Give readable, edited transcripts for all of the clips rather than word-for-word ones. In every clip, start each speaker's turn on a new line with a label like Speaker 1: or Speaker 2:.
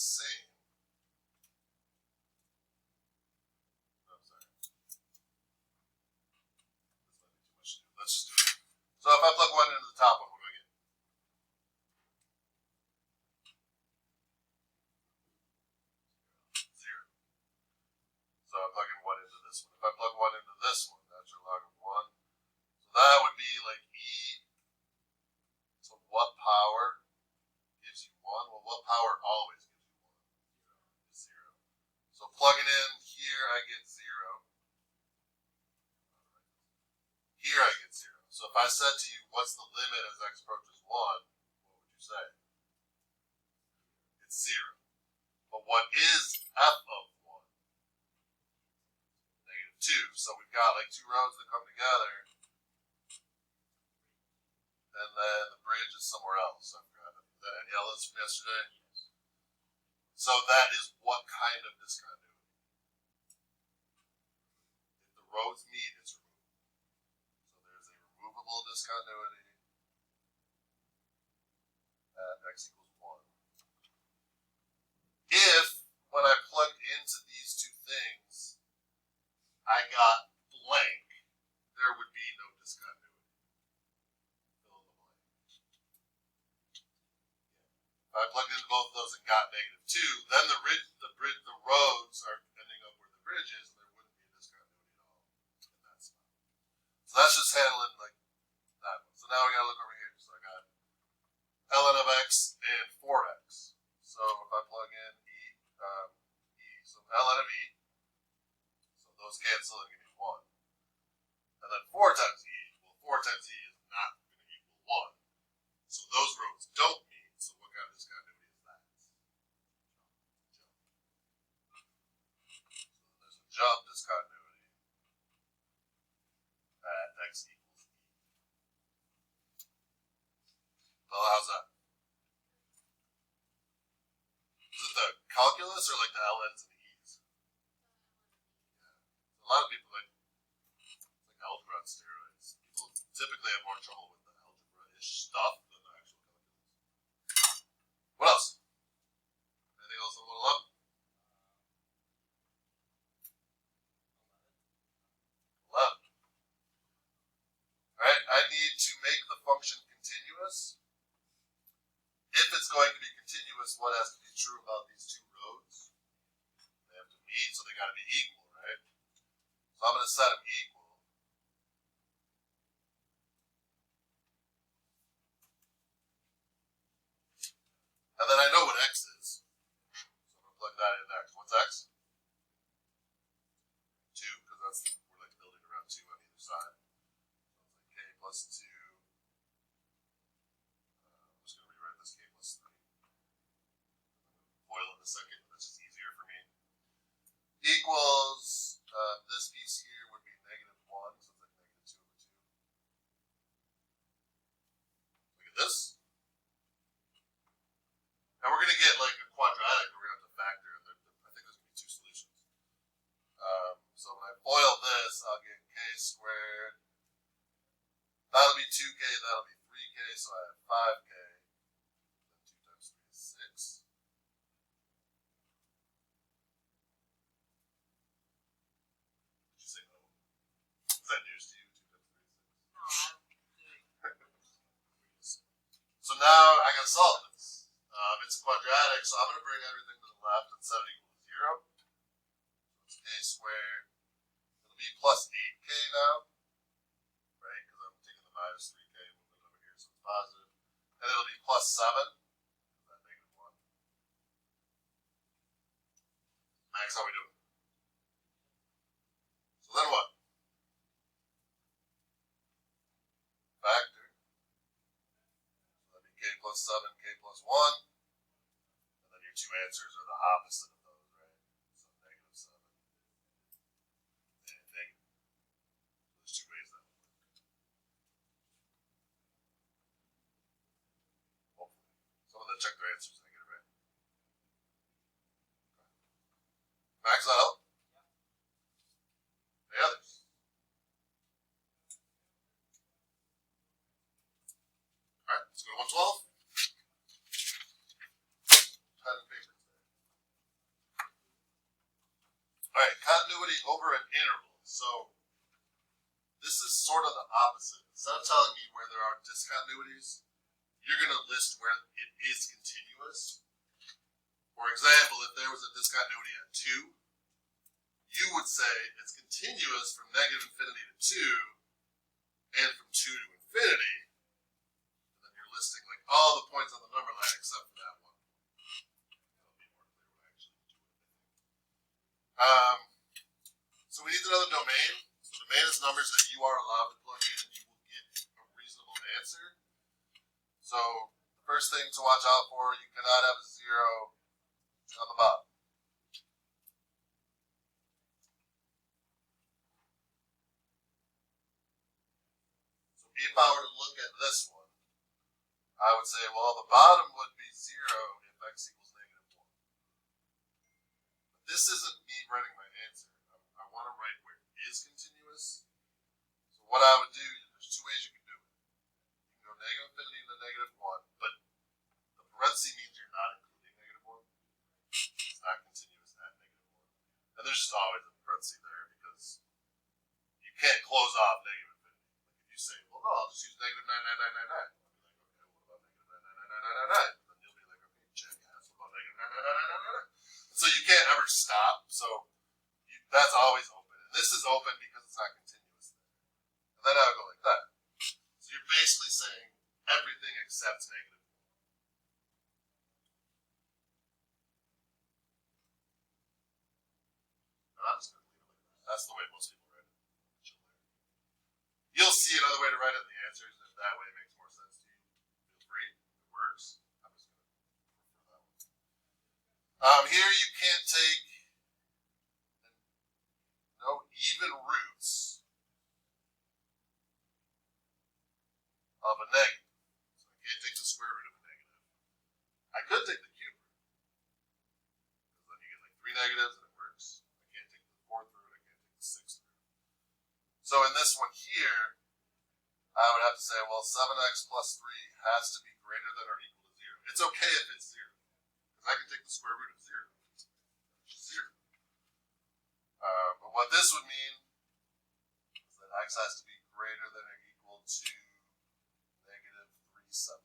Speaker 1: same. I'm sorry. This might be too much to do. Let's just do it. So if I plug 1 into the top one, what do I get? 0. So I'm plugging 1 into this one. If I plug 1 into this one, natural log of 1. So that would be like E. So what power gives you 1? Well, what power always gives you 1? Is 0. So plugging in here, I get 0. Here I get 0. So if I said to you, what's the limit as x approaches 1, what would you say? It's 0. But what is f of 1? -2. So we've got like 2 roads that come together. And then the bridge is somewhere else. I forgot. Is that any yellows from yesterday? So that is what kind of discontinuity? If the roads meet, it's removable. So there's a removable discontinuity at x equals 1. If, when I plugged into these two things, I got blank, there would be no discontinuity. Fill in the blank. If I plugged into both of those and got -2, then the roads are ending up where the bridge is, and there wouldn't be a discontinuity at all in that spot. So that's just handling like that one. So now we gotta look over here. So I got ln of x and 4x. So if I plug in so ln of e, so those cancel and give me 1. And then 4 times e, well 4 times e is not going to equal 1. So those roads don't meet, so what kind of discontinuity is that? So there's a jump discontinuity at x equals e. Well, how's that? Is it the calculus or like the ln's and e's? Yeah. A lot of people it's like algebra on steroids. People typically have more trouble with the algebra-ish stuff than the actual calculus. What else? Anything else on 111? 11. Alright, I need to make the function continuous. If it's going to be continuous, what has to be true about these two roads? They have to meet, so they got to be equal, right? So I'm going to set them equal. And then I know what x is. So I'm going to plug that in next. What's x? 2, because that's we're like building around 2 on either side. So it's like k plus 2. I'm just going to rewrite this k plus 3. Foil in a second, but that's just easier for me. Equals this piece here would be -1, so it's like -2/2. Look at this. Now we're going to get like a quadratic where we're going to have to factor, and I think there's going to be 2 solutions. So when I FOIL this, I'll get k squared. That'll be 2k, that'll be 3k, so I have 5k. Then 2 times 3 is 6. Did you say no? Is that news to you? 2 times 3 is 6. So now I gotta solve this. It's a quadratic, so I'm gonna bring everything to the left and set it equal to 0. So it's k squared. It'll be plus 8k now, right? Because I'm taking the minus 3k and moving it over here, so it's positive. And it'll be plus 7. That -1. Max, how we doing? So then what? Factor. So that'd be k plus 7, k plus 1. And then your 2 answers are the opposite of those, right? So -7 and negative. There's 2 ways that would work. Hopefully. Some of them check their answers and they get it right. Okay. Max, that help? Any others? Alright, let's go to 112. Pen and paper today. over an interval. So this is sort of the opposite. Instead of telling me where there are discontinuities, you're going to list where it is continuous. For example, if there was a discontinuity at 2, you would say it's continuous from negative infinity to 2 and from 2 to infinity. And then you're listing like all the points on the number line except for that one. That'll be more clear when I actually do it. So we need another domain. So domain is numbers that you are allowed to plug in and you will get a reasonable answer. So the first thing to watch out for, you cannot have a 0 on the bottom. So if I were to look at this one, I would say, well, the bottom would be 0 if x equals negative 1. But this isn't me writing my answer. I want to write where it is continuous. So what I would do, there's 2 ways you can do it. You can go negative infinity to negative 1, but the parenthesis means you're not including negative 1. It's not continuous at negative 1. And there's just always a parenthesis there because you can't close off negative infinity. Like if you say, well, no, I'll just use negative 99999. I'll be like, okay, what about negative 99999? And then you'll be like, okay, check, yes, what about negative 99999? So you can't ever stop. So that's always open. And this is open because it's not continuous there. And then I would go like that. So you're basically saying everything except negative 1. And I'm just going to leave it like that. That's the way most people write it. You'll see another way to write it in the answers, and if that way makes more sense to you, feel free. It works. I'm just going to prefer that one. Here you can't take no even roots of a negative. So I can't take the square root of a negative. I could take the cube root, because then you get like 3 negatives and it works. I can't take the 4th root, I can't take the 6th root. So in this one here, I would have to say, well, 7x plus 3 has to be greater than or equal to 0. It's okay if it's 0, because I can take the square root of 0, which is 0. But what this would mean is that x has to be greater than or equal to negative 3/7. So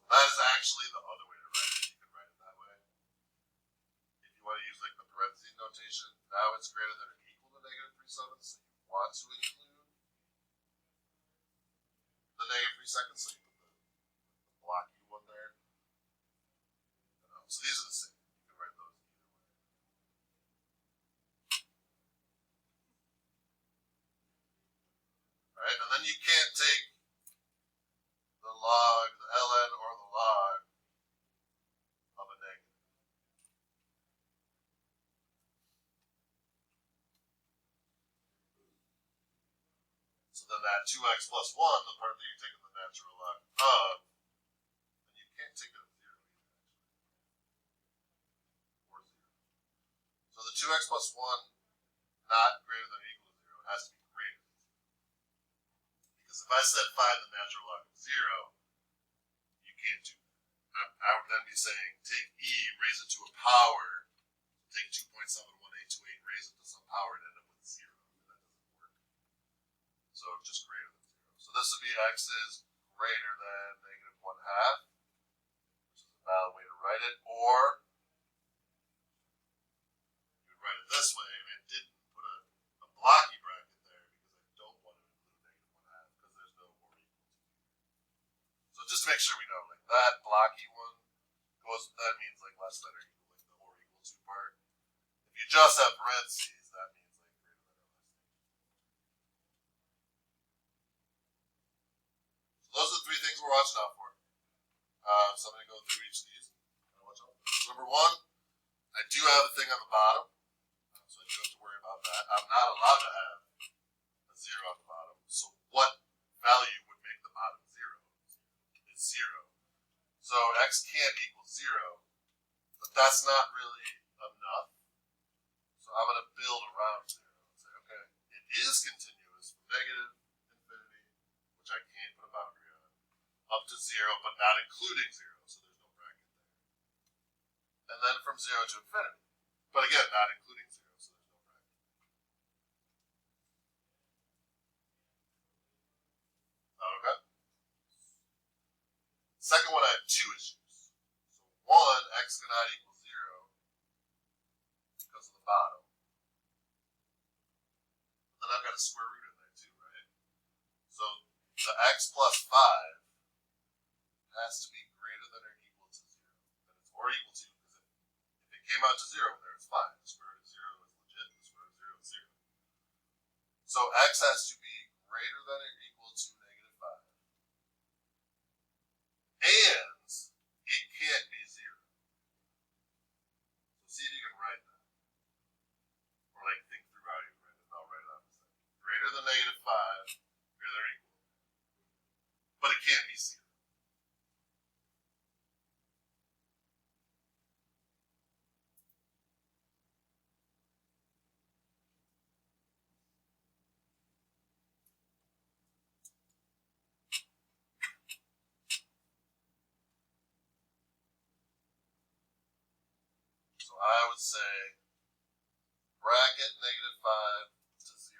Speaker 1: that is actually the other way to write it. You can write it that way. If you want to use like the parentheses notation, now it's greater than or equal to negative 3/7. So you want to include the negative 3 seconds. So you put the blocky one there. So these are the same. You can write those either way. Right? And then you can't take the log, the ln, or the log of a negative. So then that 2x plus 1, the part that you're taking the natural log of, and you can't take it of 0 either, actually. Or 0. So the 2x plus 1 not greater than or equal to 0 has to be greater than 0. Because if I said find the natural log of 0, you can't do that. I would then be saying take e, raise it to a power, take 2.71828, raise it to some power, and end up with 0. And that doesn't work. So just greater than 0. So this would be x is greater than negative 1/2, which is a valid way to write it, or you would write it this way, and I didn't put a blocky bracket there because I don't want to include negative 1/2 because there's no or equal to. So just to make sure we know, like that blocky one goes, that means like less than or equal, like the or equal to part. If you just have parentheses, that means like greater than or less than. So those are the 3 things we're watching out for. So I'm going to go through each of these. So number 1, I do have a thing on the bottom, so I don't have to worry about that. I'm not allowed to have a 0 on the bottom. So what value would make the bottom 0? It's 0. So x can't equal 0, but that's not really enough. So I'm going to build around 0 and say, okay, it is continuous from negative infinity, which I can't put a boundary on, up to 0, but not including 0, so there's no bracket. and then from 0 to infinity. But again, not including 0, so there's no bracket. Okay. Second one, I have two issues. So one, x cannot equal 0 because of the bottom. Then I've got a square root in there too, right? So the x plus 5 has to be greater than or equal to 0. Or equal to, because if it came out to 0 there, it's fine. The square root of 0 is legit, the square root of 0 is 0. So x has to be greater than or equal to negative 5. And it can't be 0. So see if you can write that. Or like think through how you can write it. I'll write it out in a second. Greater than negative 5, greater than or equal. But it can't be 0. So I would say bracket negative 5 to 0,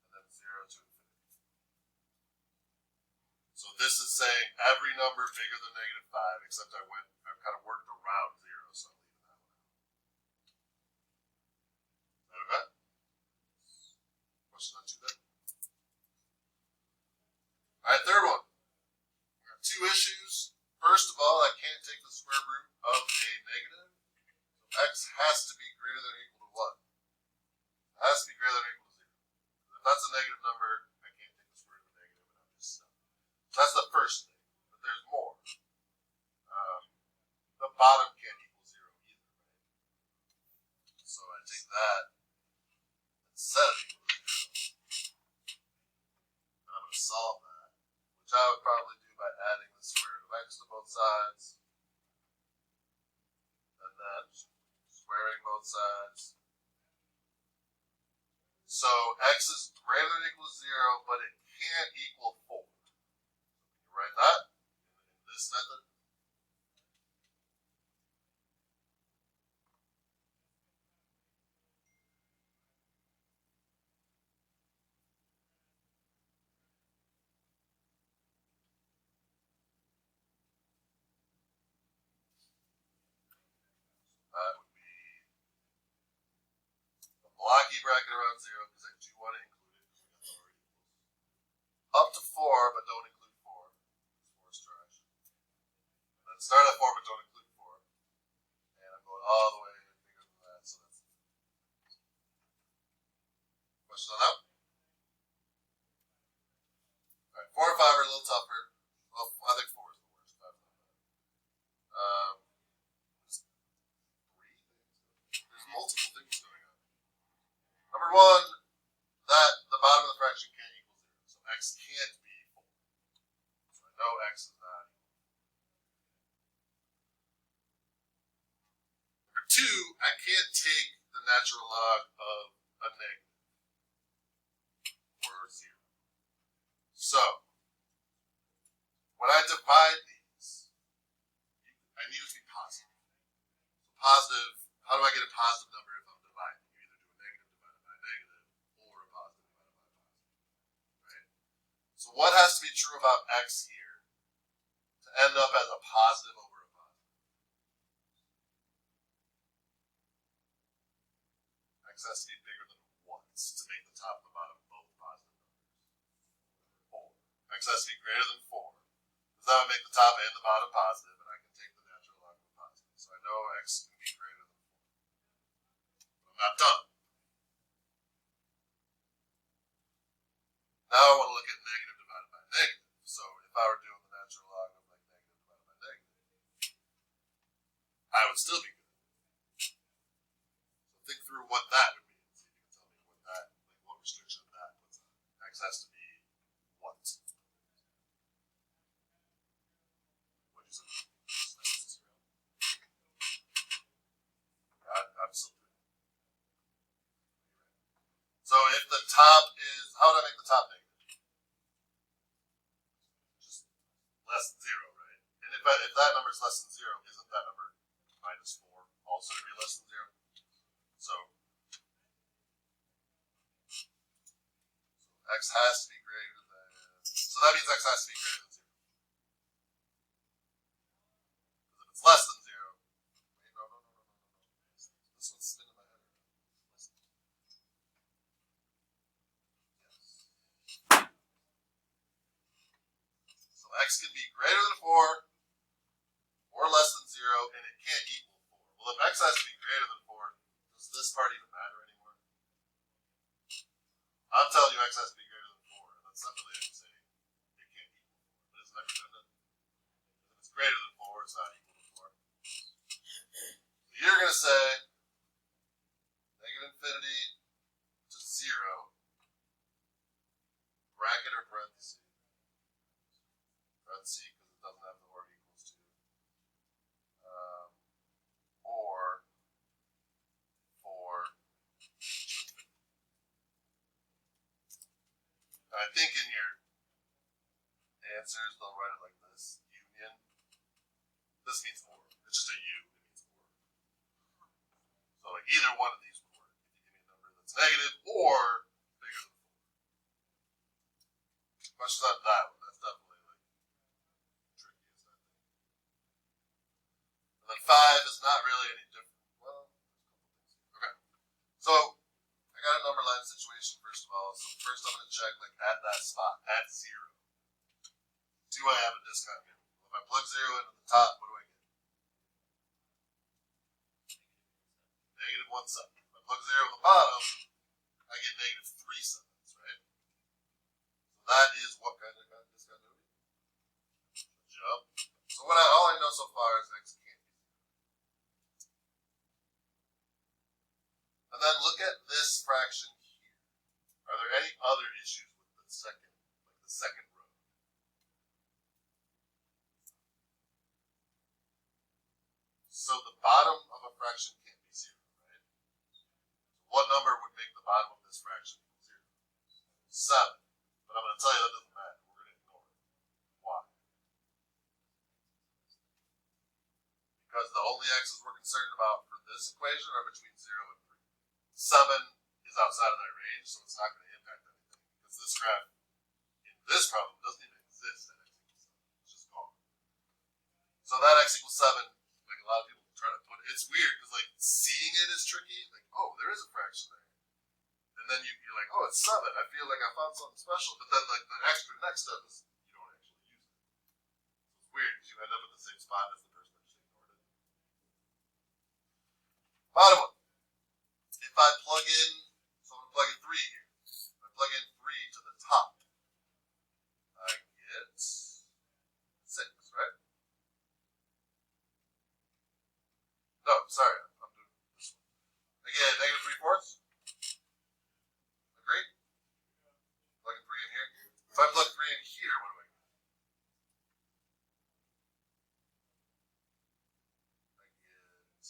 Speaker 1: and then 0 to infinity. So this is saying every number bigger than negative 5, except I've kind of worked around 0, so I'm leaving that one out. Is that okay? Question on 2 then? Alright, third one. We got 2 issues. First of all, I can't take the square root of a negative. So x has to be greater than or equal to what? It has to be greater than or equal to 0. If that's a negative number, I can't take the square root of a negative, and I'm just stuck. So that's the first thing. But there's more. The bottom can't equal 0 either, right? So I take that and set it equal to 0. And I'm going to solve that, which I would probably do by adding the square root of x to both sides. And then squaring both sides. So x is greater than or equal to 0, but it can't equal 4. Can you write that in this method? That would be a blocky bracket around 0, because I do want to include it, because we got the already equals. Up to 4, but don't include 4. 4 is trash. And then start at 4, but don't include 4. And I'm going all the way bigger than that, so that's it. Question on that? Alright, 4 and 5 are a little tougher. Well, I think 4 is the worst. 5 is not bad. There's 3 things. There's multiple things going on. Number 1, that the bottom of the fraction can't equal 0. So x can't be 4. So I know x is not equal. Number 2, I can't take the natural log of a negative or 0. So when I divide these, I need it to be positive. So positive, how do I get a positive number if I'm dividing? You either do a negative divided by a negative or a positive divided by a positive. Right? So what has to be true about x here to end up as a positive over a positive? X has to be bigger than once to make the top and the bottom both positive numbers. 4. X has to be greater than 4. Because that would make the top and the bottom positive, and I can take the natural log of a positive. So I know x can be greater than 4. But I'm not done. Now I want to look at negative divided by negative. So if I were doing the natural log of like negative divided by negative, I would still be good. So think through what that would mean. See if you can tell me what that, like what restriction that puts on. X has to be what? What'd you say? Absolutely. So if the top is, how would I make the top negative? Just less than 0, right? And if that number is less than 0, isn't that number minus 4 also to be less than 0. So x has to be greater than, so that means x has to be greater than 0. Because if it's less than 0, wait, no. This one's spinning my head around. Yes. So x can be greater than 4 or less than 0, and it can't equal 4. Well, if x has to be greater than 4, does this part even matter anymore? I'm telling you x has to be greater than 4, and that's not really how you say it can't equal 4. But isn't that redundant? If it's greater than 4, it's not equal to 4. So you're going to say negative infinity to 0, bracket or parenthesis. Parenthesis because it doesn't have the word equals to. Or 4. And I think in your answers they'll write it like this: union. This means or. It's just a U. It means or. So like either one of these would work. If you give me a number that's negative or bigger than 4. Questions on that one. That's definitely like trickiest, I think. And then 5 is not really any different. Well, okay. So I got a number line situation first of all. So first I'm going to check like at that spot, at 0. Do I have a discontinuity? If I plug 0 into the top, what do I get? Negative 1 7. If I plug 0 at the bottom, I get negative 3 7s, right? So that is what kind of discontinuity? Jump. So all I know so far is x can't be 0. And then look at this fraction here. Are there any other issues with the second row? So the bottom of a fraction can't be 0, right? So what number would make the bottom of this fraction equal 0? 7. But I'm going to tell you that doesn't matter. We're going to ignore it. Why? Because the only x's we're concerned about for this equation are between 0 and 3. 7 is outside of that range, so it's not going to impact anything. Because this graph in this problem doesn't even exist at x equals 7. It's just gone. So that x equals 7, like a lot of people try to put it, it's weird because like seeing it is tricky. Like, oh, there is a fraction there. And then you're like, oh, it's 7. I feel like I found something special. But then like the extra next step is you don't actually use it. So it's weird because you end up in the same spot as the person that just ignored it. Bottom one. If I plug in, so I'm going to plug in 3 here. If I plug in 3 to the top, I get 6, right? No, sorry, I'm doing this one. Again, negative 3/4. Agree? Plug in 3 in here. If I plug 3 in here, what do I get? I get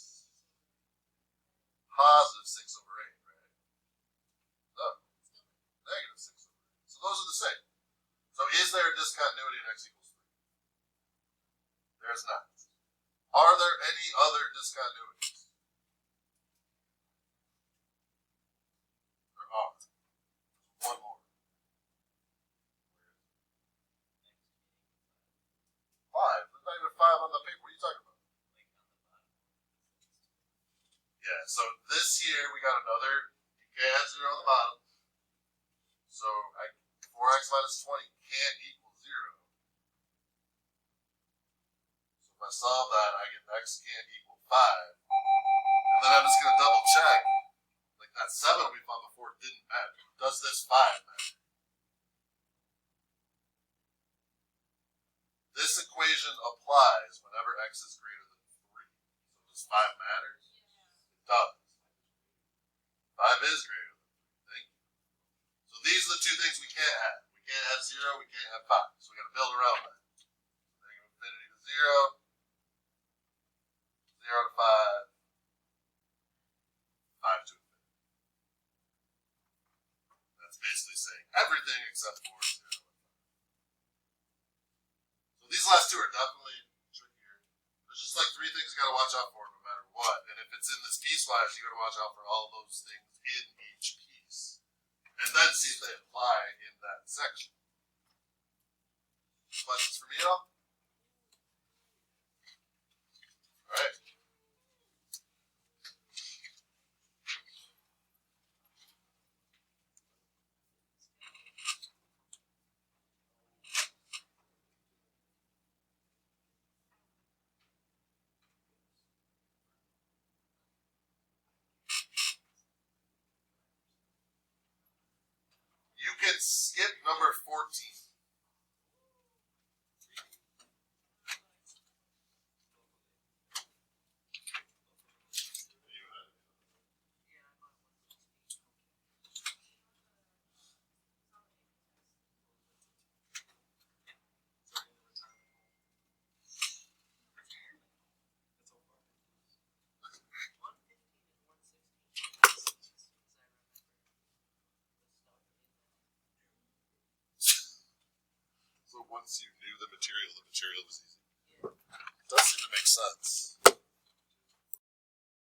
Speaker 1: positive 6 over 8, right? No, negative 6 over 8. So those are the same. So is there a discontinuity in x equals 3? There is not. Are there any other discontinuities? There are. There's one more. 5. There's not even 5 on the paper. What are you talking about? Yeah, so this here, we got another, you can't have 0 on the bottom. So 4x minus 20 can't equal 0. So if I solve that, I get x can't equal 5. And then I'm just going to double check. Like that 7 we found before didn't matter. Does this 5 matter? This equation applies whenever x is greater than 3. So does 5 matter? It does. 5 is greater than 3. Thank you. So these are the two things we can't have. We can't have 0, we can't have 5. So we got to build around that. Negative infinity to 0. 0 to 5. 5 to infinity. That's basically saying everything except for 0 and 5. So these last two are definitely trickier. There's There's just like 3 things you gotta watch out for no matter what. And if it's in this piecewise, you gotta watch out for all those things in each piece. And then see if they apply in that section. Questions for me at all? Alright. You can skip number 14. So once you knew the material was easy. Does seem to make sense.